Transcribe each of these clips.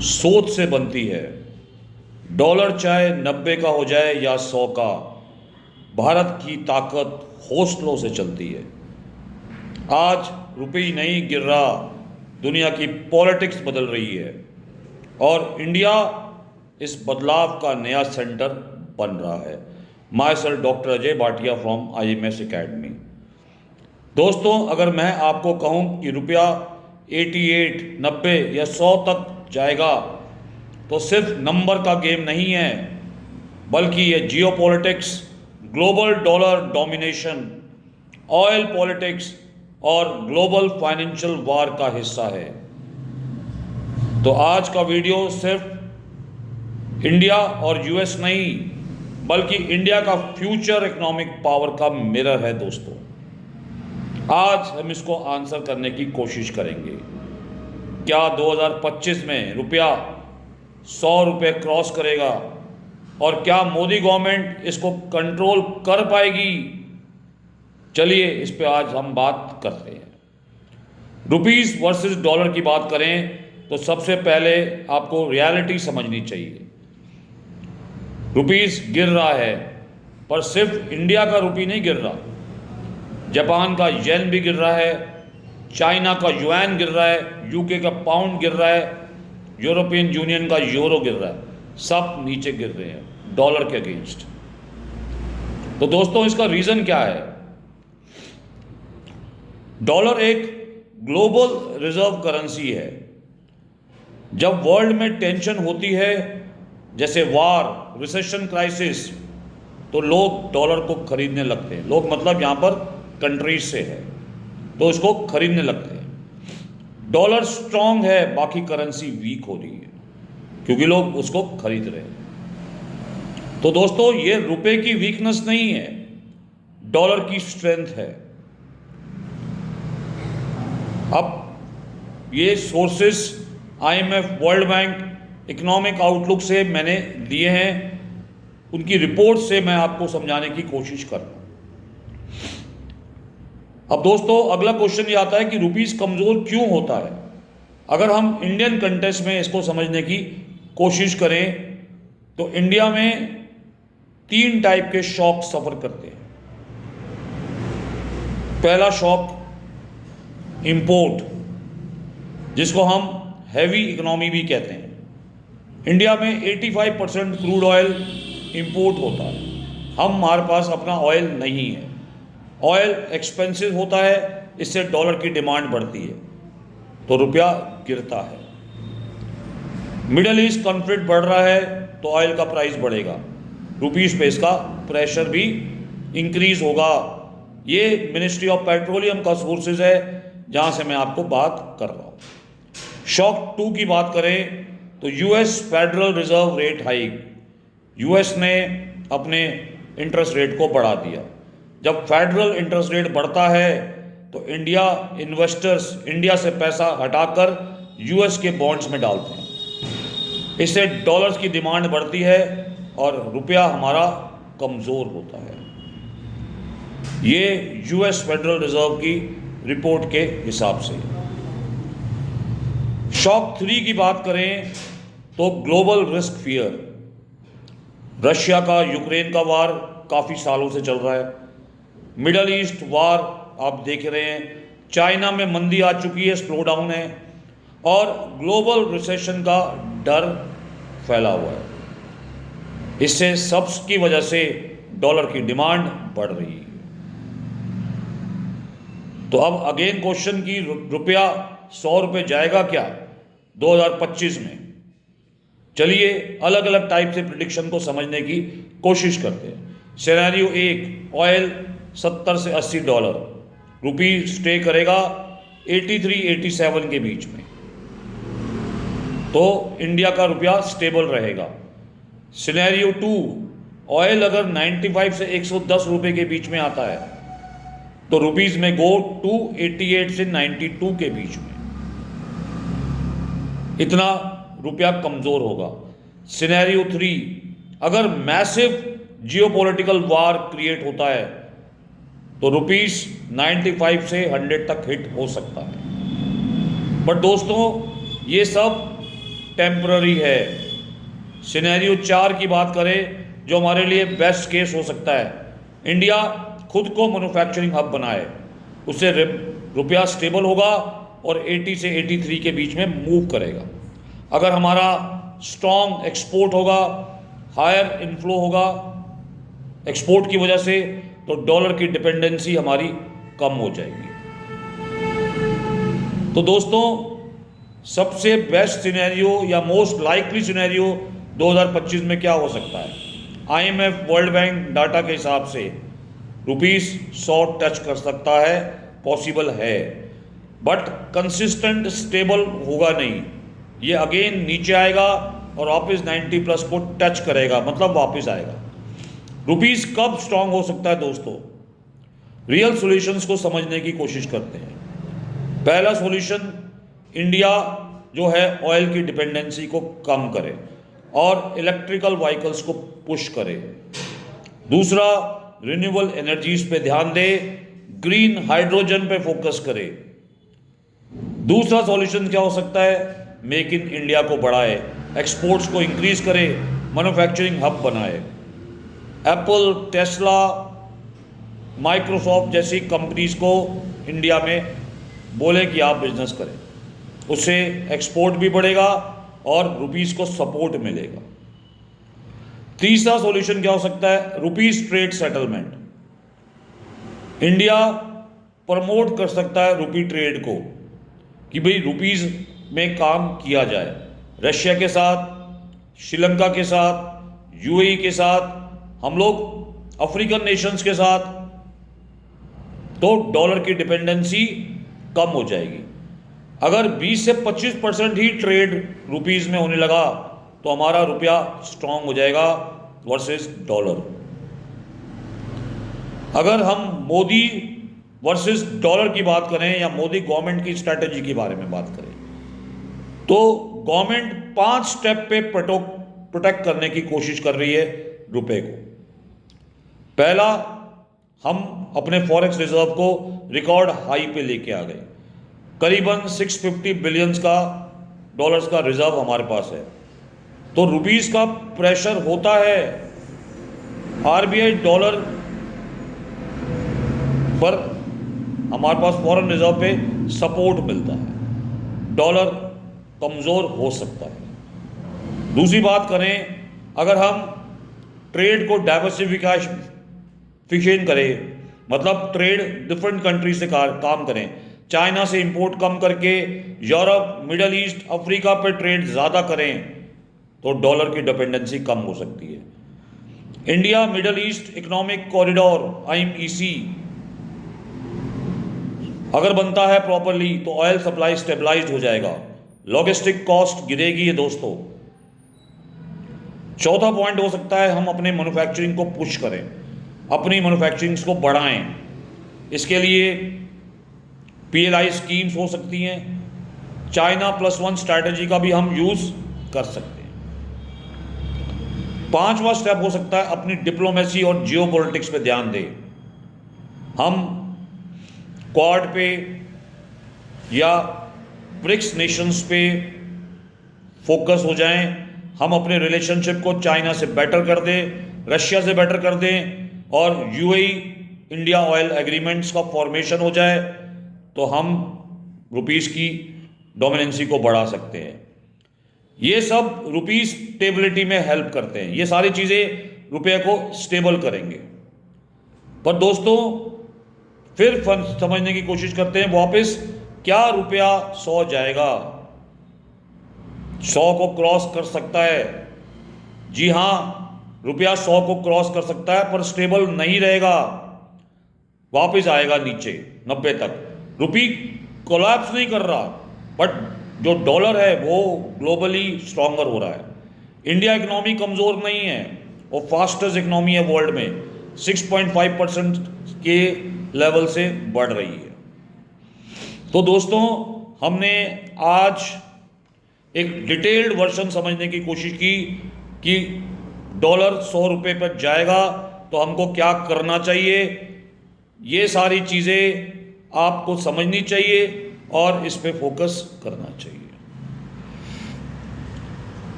सोच से बनती है। डॉलर चाहे 90 का हो जाए या 100 का, भारत की ताकत हौसलों से चलती है। आज रुपये नहीं गिर रहा, दुनिया की पॉलिटिक्स बदल रही है और इंडिया इस बदलाव का नया सेंटर बन रहा है। My self doctor Ajay Bhatia from IMS academy. दोस्तों, अगर मैं आपको कहूं कि रुपया 88, 90 या 100 तक जाएगा तो सिर्फ नंबर का गेम नहीं है, बल्कि ये geopolitics, global dollar domination, oil politics और ग्लोबल फाइनेंशियल वार का हिस्सा है। तो आज का वीडियो सिर्फ इंडिया और US नहीं, बल्कि इंडिया का फ्यूचर इकोनॉमिक पावर का मिरर है। दोस्तों, आज हम इसको आंसर करने की कोशिश करेंगे। क्या 2025 में रुपया 100 रुपये क्रॉस करेगा और क्या मोदी गवर्नमेंट इसको कंट्रोल कर पाएगी? चलिए इस पे आज हम बात करते हैं। रुपीस वर्सेस डॉलर की बात करें तो सबसे पहले आपको रियलिटी समझनी चाहिए। रुपीस गिर रहा है, पर सिर्फ इंडिया का रुपी नहीं गिर रहा, जापान का येन भी गिर रहा है, चाइना का युआन गिर रहा है, UK का पाउंड गिर रहा है, यूरोपियन यूनियन का यूरो गिर रहा है, सब नीचे गिर रहे हैं डॉलर के अगेंस्ट। तो दोस्तों, इसका रीज़न क्या है? डॉलर एक ग्लोबल रिजर्व करेंसी है। जब वर्ल्ड में टेंशन होती है, जैसे वार, रिसेशन, क्राइसिस, तो लोग डॉलर को खरीदने लगते हैं। लोग मतलब यहाँ पर कंट्रीज से है, तो इसको खरीदने लगते हैं। डॉलर स्ट्रांग है, बाकी करेंसी वीक हो रही है क्योंकि लोग उसको खरीद रहे हैं। तो दोस्तों, ये रुपए की वीकनेस नहीं है, डॉलर की स्ट्रेंथ है। अब ये sources IMF, world bank, economic outlook से मैंने लिए हैं, उनकी रिपोर्ट से मैं आपको समझाने की कोशिश कर रहा हूं। अब दोस्तों, अगला क्वेश्चन ये आता है कि रुपीस कमजोर क्यों होता है? अगर हम इंडियन कंटेक्स्ट में इसको समझने की कोशिश करें तो इंडिया में 3 टाइप के शॉक सफर करते हैं। पहला शॉक इंपोर्ट, जिसको हम हैवी इकोनॉमी भी कहते हैं। इंडिया में 85% क्रूड ऑयल इंपोर्ट होता है। हमारे पास अपना ऑयल नहीं है। ऑयल एक्सपेंसिव होता है, इससे डॉलर की डिमांड बढ़ती है तो रुपया गिरता है। मिडल ईस्ट कॉन्फ्लिक्ट बढ़ रहा है तो ऑयल का प्राइस बढ़ेगा, रुपीस पे इसका प्रेशर भी इंक्रीज होगा। ये मिनिस्ट्री ऑफ पेट्रोलियम का सोर्सेज है जहाँ से मैं आपको बात कर रहा हूँ। शॉक 2 की बात करें तो US federal reserve rate hike, US ने अपने इंटरेस्ट रेट को बढ़ा दिया। जब फेडरल इंटरेस्ट रेट बढ़ता है तो इंडिया इन्वेस्टर्स इंडिया से पैसा हटाकर US के बॉन्ड्स में डालते हैं। इससे डॉलर्स की डिमांड बढ़ती है और रुपया हमारा कमज़ोर होता है। ये US फेडरल रिजर्व की रिपोर्ट के हिसाब से। शॉक 3 की बात करें तो ग्लोबल रिस्क फियर। रशिया का यूक्रेन का वार काफ़ी सालों से चल रहा है। मिडल ईस्ट वार आप देख रहे हैं। चाइना में मंदी आ चुकी है, स्लो डाउन है और ग्लोबल रिसेशन का डर फैला हुआ है। इससे सबस की वजह से डॉलर की डिमांड बढ़ रही है। तो अब अगेन क्वेश्चन की रुपया 100 रुपये जाएगा क्या 2025 में? चलिए अलग अलग टाइप से प्रिडिक्शन को समझने की कोशिश करते हैं। सिनेरियो 1, ऑयल 70 से 80 डॉलर, रुपी स्टे करेगा 83, 87 के बीच में, तो इंडिया का रुपया स्टेबल रहेगा। सिनेरियो 2, ऑयल अगर 95 से 110 रुपये के बीच में आता है तो रुपीस में गो टू 88 से 92 के बीच में, इतना रुपया कमज़ोर होगा। सिनेरियो 3, अगर मैसिव जियोपॉलिटिकल वार क्रिएट होता है तो रुपीस 95 से 100 तक हिट हो सकता है। बट दोस्तों, ये सब टेम्पररी है। सिनेरियो 4 की बात करें जो हमारे लिए बेस्ट केस हो सकता है, इंडिया खुद को मैन्युफैक्चरिंग हब बनाए, उससे रुपया स्टेबल होगा और 80 से 83 के बीच में मूव करेगा। अगर हमारा स्ट्रॉन्ग एक्सपोर्ट होगा, हायर इनफ्लो होगा एक्सपोर्ट की वजह से, तो डॉलर की डिपेंडेंसी हमारी कम हो जाएगी। तो दोस्तों, सबसे बेस्ट सिनेरियो या मोस्ट लाइकली सिनेरियो 2025 में क्या हो सकता है? IMF वर्ल्ड बैंक डाटा के हिसाब से रुपीस 100 टच कर सकता है, पॉसिबल है, बट कंसिस्टेंट स्टेबल होगा नहीं। ये अगेन नीचे आएगा और वापस 90 प्लस को टच करेगा, मतलब वापस आएगा। रुपीस कब स्ट्रांग हो सकता है दोस्तों? रियल सॉल्यूशंस को समझने की कोशिश करते हैं। पहला सॉल्यूशन, इंडिया जो है ऑयल की डिपेंडेंसी को कम करे और इलेक्ट्रिकल व्हीकल्स को पुश करे। दूसरा, रिन्यूएबल एनर्जीज पे ध्यान दे, ग्रीन हाइड्रोजन पे फोकस करे। दूसरा सॉल्यूशन क्या हो सकता है? मेक इन इंडिया को बढ़ाए, एक्सपोर्ट्स को इंक्रीज करे, मैन्युफैक्चरिंग हब बनाए। एप्पल, टेस्ला, माइक्रोसॉफ्ट जैसी कंपनीज को इंडिया में बोले कि आप बिजनेस करें, उससे एक्सपोर्ट भी बढ़ेगा और रुपीस को सपोर्ट मिलेगा। तीसरा सॉल्यूशन क्या हो सकता है? Rupees trade settlement. India promote कर सकता है रुपी ट्रेड को कि भाई रुपीस में काम किया जाए, रशिया के साथ, श्रीलंका के साथ, यूएई के साथ, हम लोग अफ्रीकन नेशंस के साथ, तो डॉलर की डिपेंडेंसी कम हो जाएगी। अगर 20 से 25% ही ट्रेड रुपीस में होने लगा तो हमारा रुपया स्ट्रांग हो जाएगा वर्सेस डॉलर। अगर हम मोदी वर्सेस डॉलर की बात करें या मोदी गवर्नमेंट की स्ट्रैटेजी के बारे में बात करें, तो गवर्नमेंट 5 स्टेप पे प्रोटेक्ट करने की कोशिश कर रही है रुपए को। पहला, हम अपने फॉरेक्स रिजर्व को रिकॉर्ड हाई पे लेके आ गए। करीबन 650 बिलियंस का डॉलर्स का रिजर्व हमारे पास है, तो रुपीस का प्रेशर होता है। आरबीआई डॉलर पर हमारे पास फॉरेन रिजर्व पे सपोर्ट मिलता है, डॉलर कमज़ोर हो सकता है। दूसरी बात करें, अगर हम ट्रेड को डाइवर्सिफिकेशन करें, मतलब ट्रेड डिफरेंट कंट्री से काम करें, चाइना से इंपोर्ट कम करके यूरोप, मिडल ईस्ट, अफ्रीका पे ट्रेड ज़्यादा करें, तो डॉलर की डिपेंडेंसी कम हो सकती है। India middle east economic corridor IMEC अगर बनता है प्रॉपरली तो ऑयल सप्लाई स्टेबलाइज्ड हो जाएगा, लॉजिस्टिक कॉस्ट गिरेगी ये दोस्तों। चौथा पॉइंट हो सकता है, हम अपने मैन्युफैक्चरिंग को पुश करें, अपनी मैन्युफैक्चरिंग को बढ़ाएं। इसके लिए PLI स्कीम्स हो सकती हैं, चाइना +1 स्ट्रैटेजी का भी हम यूज़ कर सकते हैं। पांचवा स्टेप हो सकता है, अपनी डिप्लोमेसी और जियोपॉलिटिक्स पे ध्यान दें। हम क्वाड पे या ब्रिक्स नेशंस पे फोकस हो जाएं, हम अपने रिलेशनशिप को चाइना से बेटर कर दें, रशिया से बेटर कर दें, और UAE इंडिया ऑयल एग्रीमेंट्स का फॉर्मेशन हो जाए, तो हम रुपीस की डोमिनेंसी को बढ़ा सकते हैं। ये सब रुपीस स्टेबिलिटी में हेल्प करते हैं, ये सारी चीज़ें रुपये को स्टेबल करेंगे। पर दोस्तों, फिर समझने की कोशिश करते हैं वापस, क्या रुपया 100 जाएगा? 100 को क्रॉस कर सकता है। जी हाँ, रुपया 100 को क्रॉस कर सकता है, पर स्टेबल नहीं रहेगा, वापस आएगा नीचे 90 तक। रुपी कोलैप्स नहीं कर रहा, बट जो डॉलर है वो ग्लोबली स्ट्रॉन्गर हो रहा है। इंडिया इकोनॉमी कमज़ोर नहीं है, वो फास्टेस्ट इकोनॉमी है वर्ल्ड में, 6.5% के लेवल से बढ़ रही है। तो दोस्तों, हमने आज एक डिटेल्ड वर्जन समझने की कोशिश की कि डॉलर 100 रुपये पर जाएगा तो हमको क्या करना चाहिए। ये सारी चीज़ें आपको समझनी चाहिए और इस पे फोकस करना चाहिए।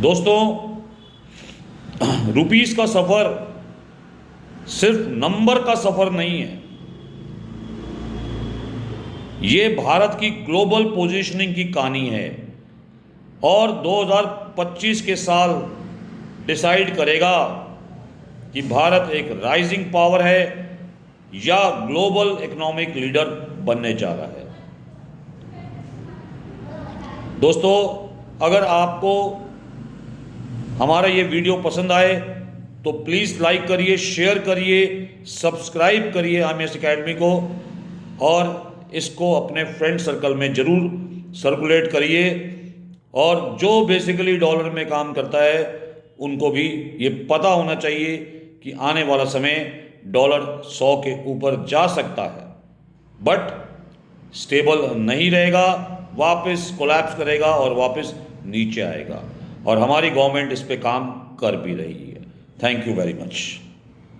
दोस्तों, रुपीस का सफ़र सिर्फ नंबर का सफ़र नहीं है, ये भारत की ग्लोबल पोजीशनिंग की कहानी है और 2025 के साल डिसाइड करेगा कि भारत एक राइजिंग पावर है या ग्लोबल इकोनॉमिक लीडर बनने जा रहा है। दोस्तों, अगर आपको हमारा ये वीडियो पसंद आए तो प्लीज़ लाइक करिए, शेयर करिए, सब्सक्राइब करिए IMS अकेडमी को और इसको अपने फ्रेंड सर्कल में ज़रूर सर्कुलेट करिए। और जो बेसिकली डॉलर में काम करता है उनको भी ये पता होना चाहिए कि आने वाला समय डॉलर 100 के ऊपर जा सकता है, बट स्टेबल नहीं रहेगा, वापस कोलैप्स करेगा और वापस नीचे आएगा। और हमारी गवर्नमेंट इस पे काम कर भी रही है। Thank you very much.